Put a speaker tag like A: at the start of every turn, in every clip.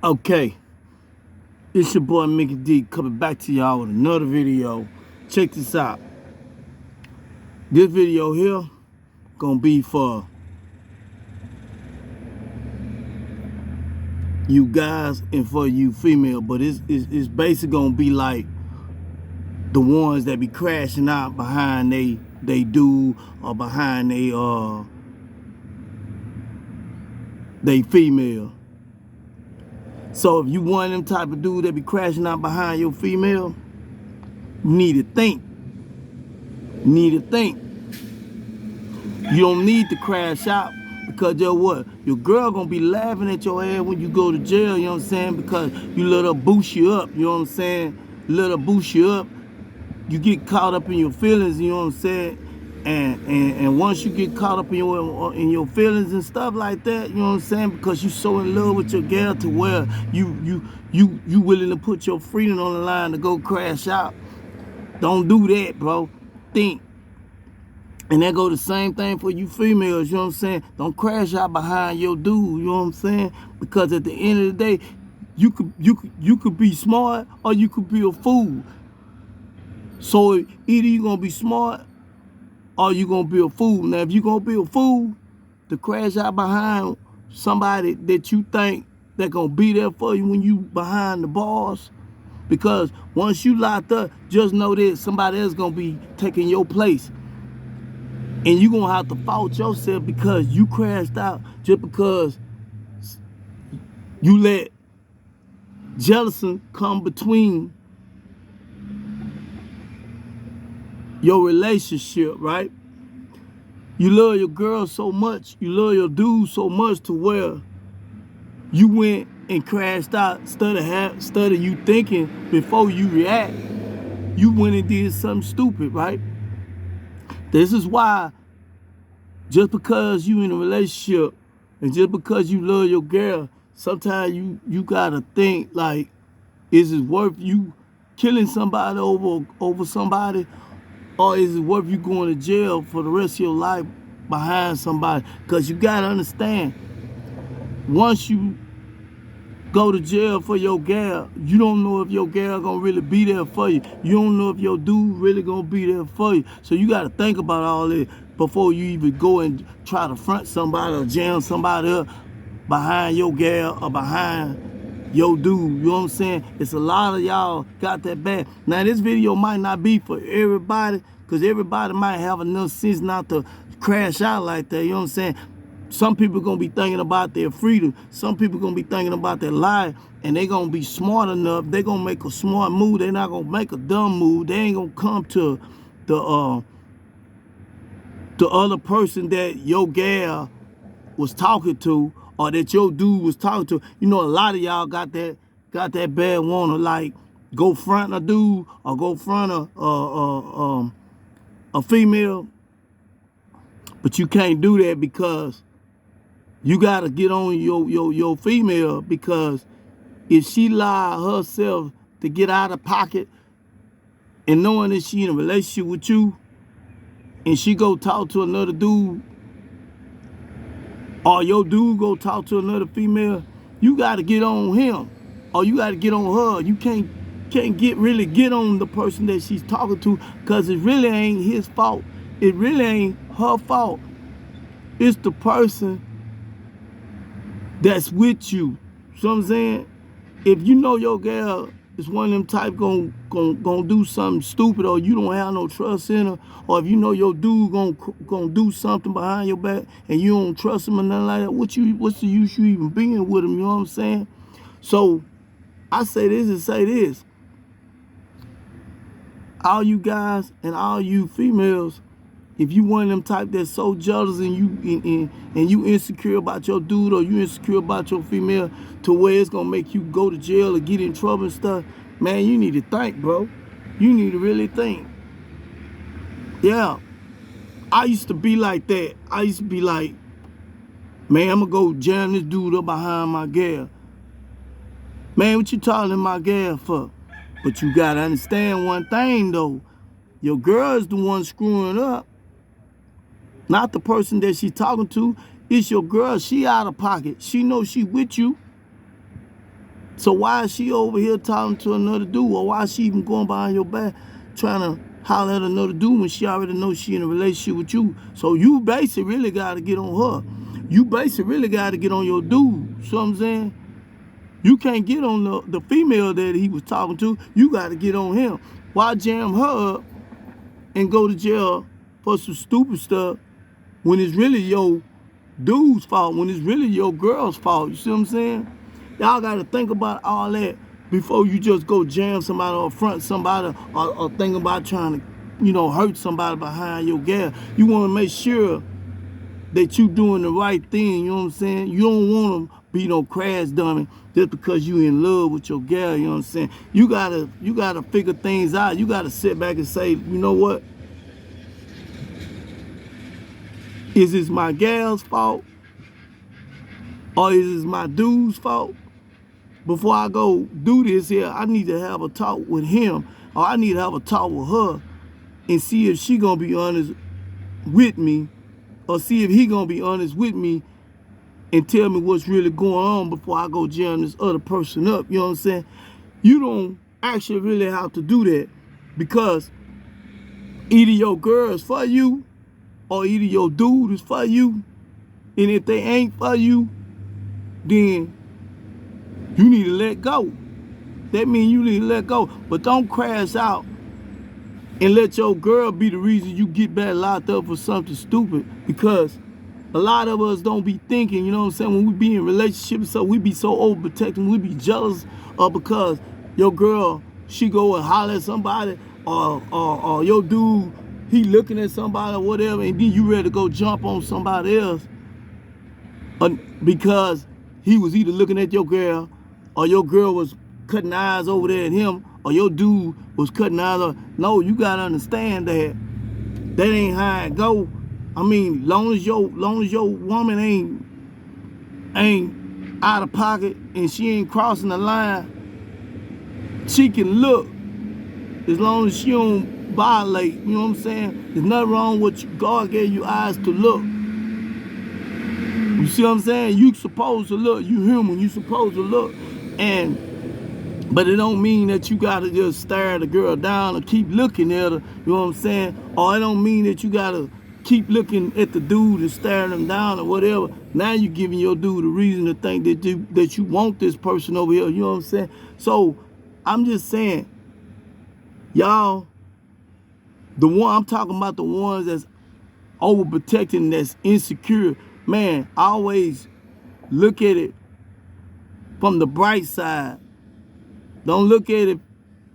A: Okay, it's your boy Mickey D coming back to y'all with another video. Check this out. This video here gonna be for you guys and for you female, but it's basically gonna be like the ones that be crashing out behind they dude or behind they female. So if you one of them type of dude that be crashing out behind your female, you need to think. You need to think. You don't need to crash out because you know what? Your girl gonna be laughing at your ass when you go to jail, you know what I'm saying? Because you let her boost you up, you know what I'm saying? Let her boost you up. You get caught up in your feelings, you know what I'm saying? And once you get caught up in your feelings and stuff like that, you know what I'm saying? Because you so in love with your girl to where you willing to put your freedom on the line to go crash out. Don't do that, bro. Think. And that go the same thing for you females, you know what I'm saying? Don't crash out behind your dude, you know what I'm saying? Because at the end of the day, you could be smart or you could be a fool. So either you're gonna be smart or you're gonna be a fool. Now if you're gonna be a fool to crash out behind somebody that you think that gonna be there for you when you behind the bars, because once you locked up, just know that somebody else gonna be taking your place. And you're going to have to fault yourself because you crashed out just because you let jealousy come between your relationship, right? You love your girl so much, you love your dude so much to where you went and crashed out instead of you thinking before you react. You went and did something stupid, right? This is why just because you in a relationship and just because you love your girl, sometimes you gotta think like, is it worth you killing somebody over somebody, or is it worth you going to jail for the rest of your life behind somebody? Because you gotta understand, once you go to jail for your girl, you don't know if your girl gonna really be there for you. You don't know if your dude really gonna be there for you. So you gotta think about all that before you even go and try to front somebody or jam somebody up behind your girl or behind your dude. You know what I'm saying? It's a lot of y'all got that bad. Now this video might not be for everybody, because everybody might have enough sense not to crash out like that. You know what I'm saying? Some people gonna be thinking about their freedom. Some people gonna be thinking about their life, and they gonna be smart enough. They gonna make a smart move. They're not gonna make a dumb move. They ain't gonna come to the other person that your gal was talking to, or that your dude was talking to. You know, a lot of y'all got that bad wanna like go front a dude or go front a female, but you can't do that because you gotta get on your female, because if she allow herself to get out of pocket and knowing that she in a relationship with you and she go talk to another dude, or your dude go talk to another female, you gotta get on him or you gotta get on her. You can't really get on the person that she's talking to, because it really ain't his fault. It really ain't her fault. It's the person that's with you. So I'm saying, if you know your girl is one of them type gonna do something stupid, or you don't have no trust in her, or if you know your dude gonna do something behind your back and you don't trust him or nothing like that, what's the use you even being with him? You know what I'm saying? So I say this and say this: all you guys and all you females, if you one of them type that's so jealous and you insecure about your dude, or you insecure about your female to where it's gonna make you go to jail or get in trouble and stuff, man, you need to think, bro. You need to really think. Yeah, I used to be like that. I used to be like, man, I'm gonna go jam this dude up behind my girl. Man, what you talking to my girl for? But you gotta understand one thing though. Your girl is the one screwing up, not the person that she's talking to. It's your girl. She out of pocket. She knows she with you. So why is she over here talking to another dude? Or why is she even going behind your back trying to holler at another dude when she already knows she in a relationship with you? So you basically really got to get on her. You basically really got to get on your dude. See what I'm saying? You can't get on the female that he was talking to. You got to get on him. Why jam her up and go to jail for some stupid stuff when it's really your dude's fault, when it's really your girl's fault? You see what I'm saying? Y'all got to think about all that before you just go jam somebody or front somebody or think about trying to, hurt somebody behind your gal. You want to make sure that you doing the right thing, you know what I'm saying? You don't want to be no crash dummy just because you in love with your gal, you know what I'm saying? You gotta figure things out. You gotta sit back and say, you know what? Is this my gal's fault? Or is this my dude's fault? Before I go do this here, I need to have a talk with him, or I need to have a talk with her and see if she gonna be honest with me, or see if he gonna be honest with me and tell me what's really going on before I go jam this other person up. You know what I'm saying? You don't actually really have to do that, because either your girl is for you or either your dude is for you. And if they ain't for you, then you need to let go. That means you need to let go. But don't crash out and let your girl be the reason you get back locked up for something stupid. Because a lot of us don't be thinking, you know what I'm saying, when we be in relationships, so we be so overprotecting, we be jealous because your girl, she go and holler at somebody, or your dude, he looking at somebody or whatever, and then you ready to go jump on somebody else because he was either looking at your girl, or your girl was cutting eyes over there at him, or your dude was cutting eyes over. No, you gotta understand that ain't how it go. I mean, long as your woman ain't out of pocket and she ain't crossing the line, she can look as long as she don't violate. You know what I'm saying? There's nothing wrong with God gave you eyes to look. You see what I'm saying? You supposed to look. You human. You supposed to look. But it don't mean that you gotta just stare the girl down or keep looking at her. You know what I'm saying? Or it don't mean that you gotta keep looking at the dude and staring him down or whatever. Now you're giving your dude a reason to think that you want this person over here. You know what I'm saying? So I'm just saying, y'all, I'm talking about the ones that's overprotecting, that's insecure. Man, I always look at it from the bright side. Don't look at it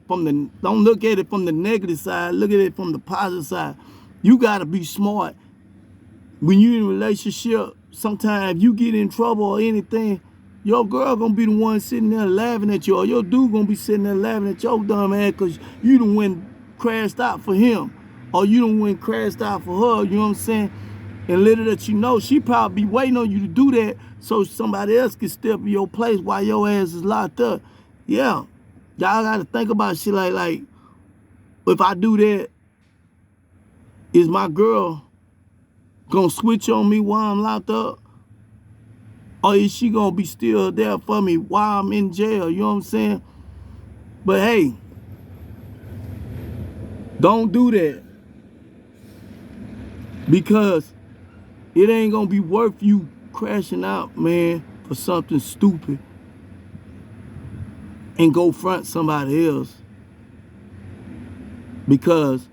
A: from the negative side. Look at it from the positive side. You gotta be smart. When you in a relationship, sometimes you get in trouble or anything, your girl gonna be the one sitting there laughing at you, or your dude gonna be sitting there laughing at your dumb ass because you done went crashed out for him, or you done went crashed out for her. You know what I'm saying? And little that you know, she probably be waiting on you to do that so somebody else can step in your place while your ass is locked up. Yeah, y'all gotta think about shit like if I do that, is my girl gonna switch on me while I'm locked up? Or is she gonna be still there for me while I'm in jail? You know what I'm saying? But hey, don't do that, because it ain't gonna be worth you crashing out, man, for something stupid and go front somebody else because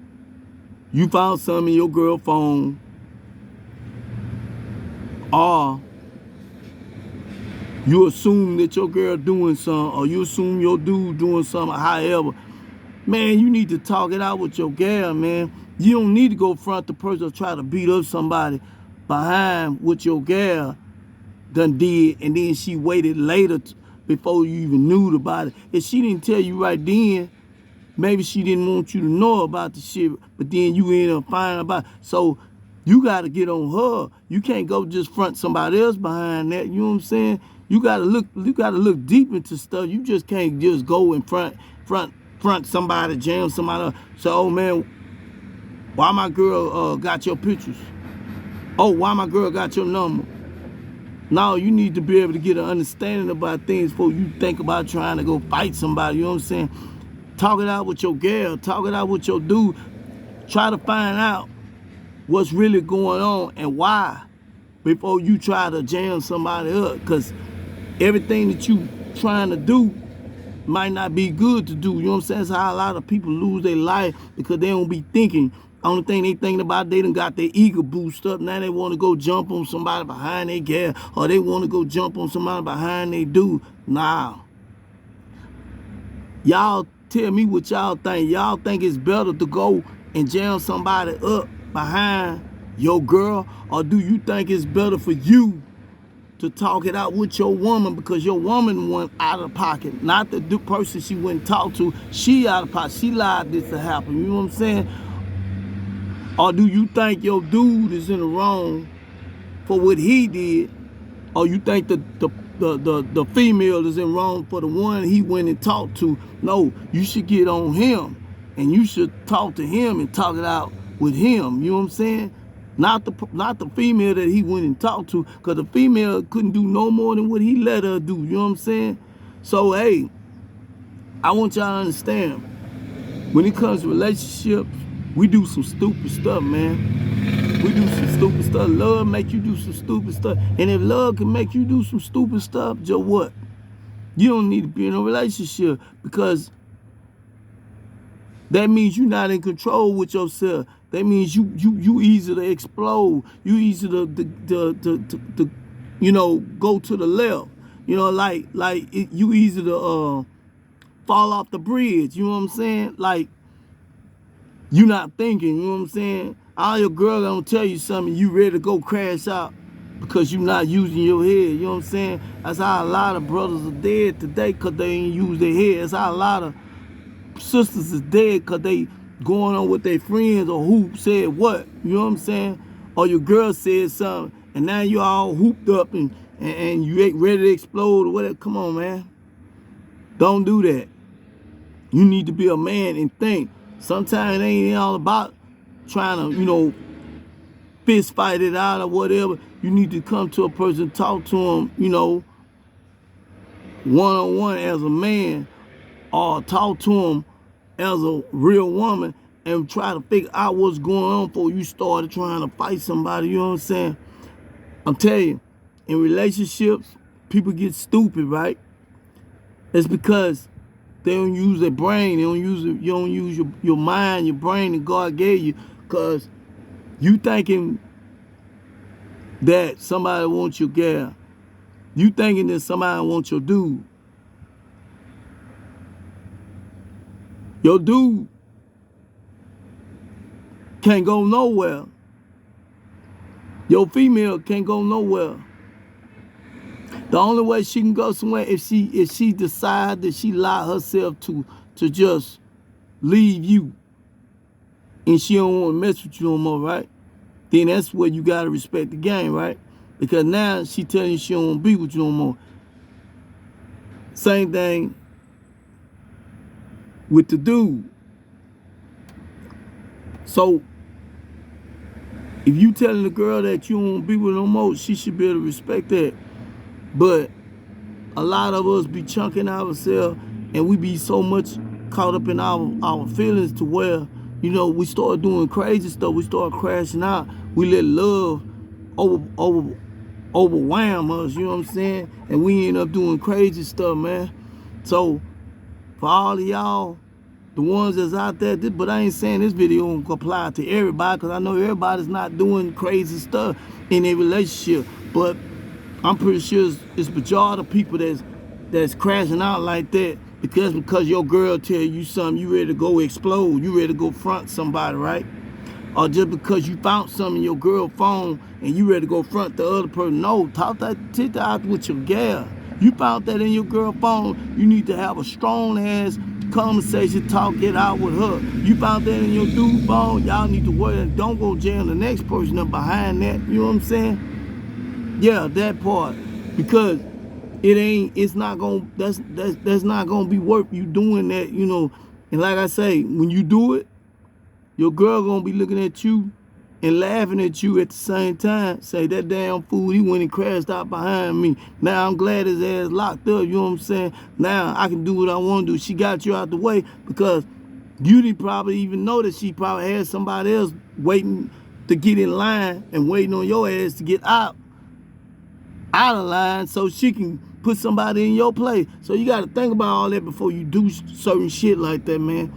A: you found something in your girl phone, or you assume that your girl doing something, or you assume your dude doing something. However, man, you need to talk it out with your gal, man. You don't need to go front the person or try to beat up somebody behind what your gal done did, and then she waited later before you even knew about it. If she didn't tell you right then, maybe she didn't want you to know about the shit, but then you ended up finding about it. So you got to get on her. You can't go just front somebody else behind that. You know what I'm saying? You got to look deep into stuff. You just can't just go and front somebody, jam somebody else. So, oh man, why my girl got your pictures? Oh, why my girl got your number? Now you need to be able to get an understanding about things before you think about trying to go fight somebody. You know what I'm saying? Talk it out with your girl. Talk it out with your dude. Try to find out what's really going on and why before you try to jam somebody up. Because everything that you trying to do might not be good to do. You know what I'm saying? That's how a lot of people lose their life, because they don't be thinking. Only thing they thinking about, they done got their ego boost up. Now they want to go jump on somebody behind their gal, or they want to go jump on somebody behind their dude. Nah. Y'all tell me what y'all think. Y'all think it's better to go and jam somebody up behind your girl, or do you think it's better for you to talk it out with your woman, because your woman went out of pocket, not the person she went and talked to? She out of pocket. She allowed this to happen. You know what I'm saying? Or do you think your dude is in the wrong for what he did, or you think the female is in wrong for the one he went and talked to? No, you should get on him, and you should talk to him and talk it out with him. You know what I'm saying? Not the female that he went and talked to, because the female couldn't do no more than what he let her do. You know what I'm saying? So, hey, I want y'all to understand, when it comes to relationships, we do some stupid stuff, man. We do some stupid stuff. Love make you do some stupid stuff. And if love can make you do some stupid stuff, just what? You don't need to be in a relationship, because that means you're not in control with yourself. That means you easy to explode. You easy to you know, go to the left. You know, you easy to fall off the bridge. You know what I'm saying? Like, you not thinking. You know what I'm saying? All your girl gonna tell you something, you ready to go crash out because you not using your head. You know what I'm saying? That's how a lot of brothers are dead today, because they ain't use their head. That's how a lot of sisters is dead, because they going on with their friends, or who said what. You know what I'm saying? Or your girl said something, and now you all hooped up and you ain't ready to explode or whatever. Come on, man. Don't do that. You need to be a man and think. Sometimes it ain't all about trying to, you know, fist fight it out or whatever. You need to come to a person, talk to them, you know, one-on-one as a man, or talk to them as a real woman, and try to figure out what's going on before you started trying to fight somebody. You know what I'm saying? I'm telling you, in relationships, people get stupid, right? It's because they don't use their brain. They don't use it. You don't use your mind, your brain that God gave you, because you thinking that somebody wants your gal. You thinking that somebody wants your dude. Your dude can't go nowhere. Your female can't go nowhere. The only way she can go somewhere if she decides that she allow herself to just leave you, and she don't want to mess with you no more, right? Then that's where you gotta respect the game, right? Because now she telling you she don't want to be with you no more. Same thing with the dude. So if you telling the girl that you don't want to be with no more, she should be able to respect that. But a lot of us be chunking ourselves, and we be so much caught up in our feelings to where, you know, we start doing crazy stuff. We start crashing out. We let love overwhelm us, you know what I'm saying? And we end up doing crazy stuff, man. So for all of y'all, the ones that's out there, but I ain't saying this video won't apply to everybody, because I know everybody's not doing crazy stuff in a relationship. But I'm pretty sure it's majority of people that's crashing out like that because your girl tell you something, you ready to go explode, you ready to go front somebody, right? Or just because you found something in your girl phone and you ready to go front the other person. No, talk that shit out with your gal. You found that in your girl phone, you need to have a strong ass conversation, talk it out with her. You found that in your dude phone, y'all need to work and don't go jam the next person up behind that. You know what I'm saying? Yeah, that part. Because that's not gonna be worth you doing that, And like I say, when you do it, your girl gonna be looking at you and laughing at you at the same time. Say, that damn fool, he went and crashed out behind me. Now I'm glad his ass locked up, you know what I'm saying? Now I can do what I want to do. She got you out the way because you didn't probably even know that she probably had somebody else waiting to get in line and waiting on your ass to get out of line so she can put somebody in your place. So you got to think about all that before you do certain shit like that, man.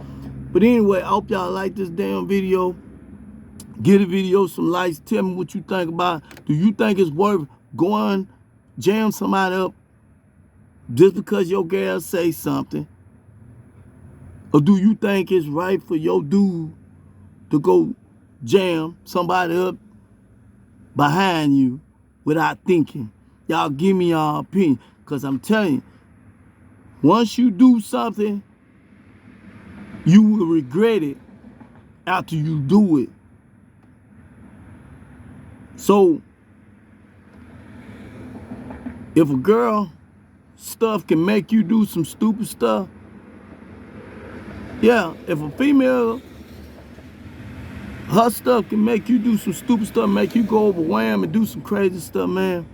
A: But anyway, I hope y'all like this damn video. Give the video some likes. Tell me what you think about it. Do you think it's worth going jam somebody up just because your girl say something? Or do you think it's right for your dude to go jam somebody up behind you without thinking? Y'all give me your opinion. Because I'm telling you, once you do something, you will regret it after you do it. So, if a girl stuff can make you do some stupid stuff, yeah, if a female, her stuff can make you do some stupid stuff, make you go over wham and do some crazy stuff, man,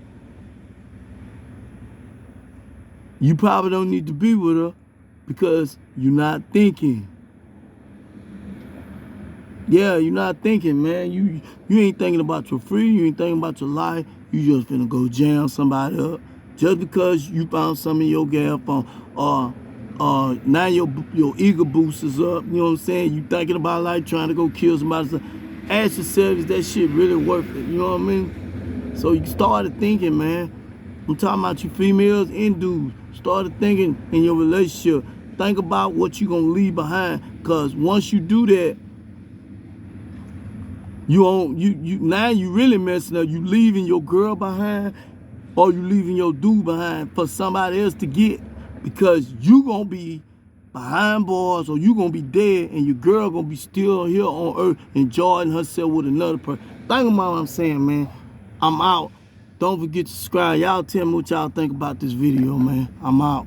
A: you probably don't need to be with her because you're not thinking. Yeah, you're not thinking, man. You ain't thinking about your freedom. You ain't thinking about your life. You just finna go jam somebody up just because you found something in your gal phone. Now your ego boost is up. You know what I'm saying? You thinking about like trying to go kill somebody. Ask yourself, is that shit really worth it? You know what I mean? So you started thinking, man. I'm talking about you females and dudes. Started thinking in your relationship. Think about what you gonna leave behind. Cause once you do that, now you really messing up. You leaving your girl behind or you leaving your dude behind for somebody else to get, because you gonna be behind bars or you gonna be dead and your girl gonna be still here on earth enjoying herself with another person. Think about what I'm saying, man. I'm out. Don't forget to subscribe. Y'all tell me what y'all think about this video, man. I'm out.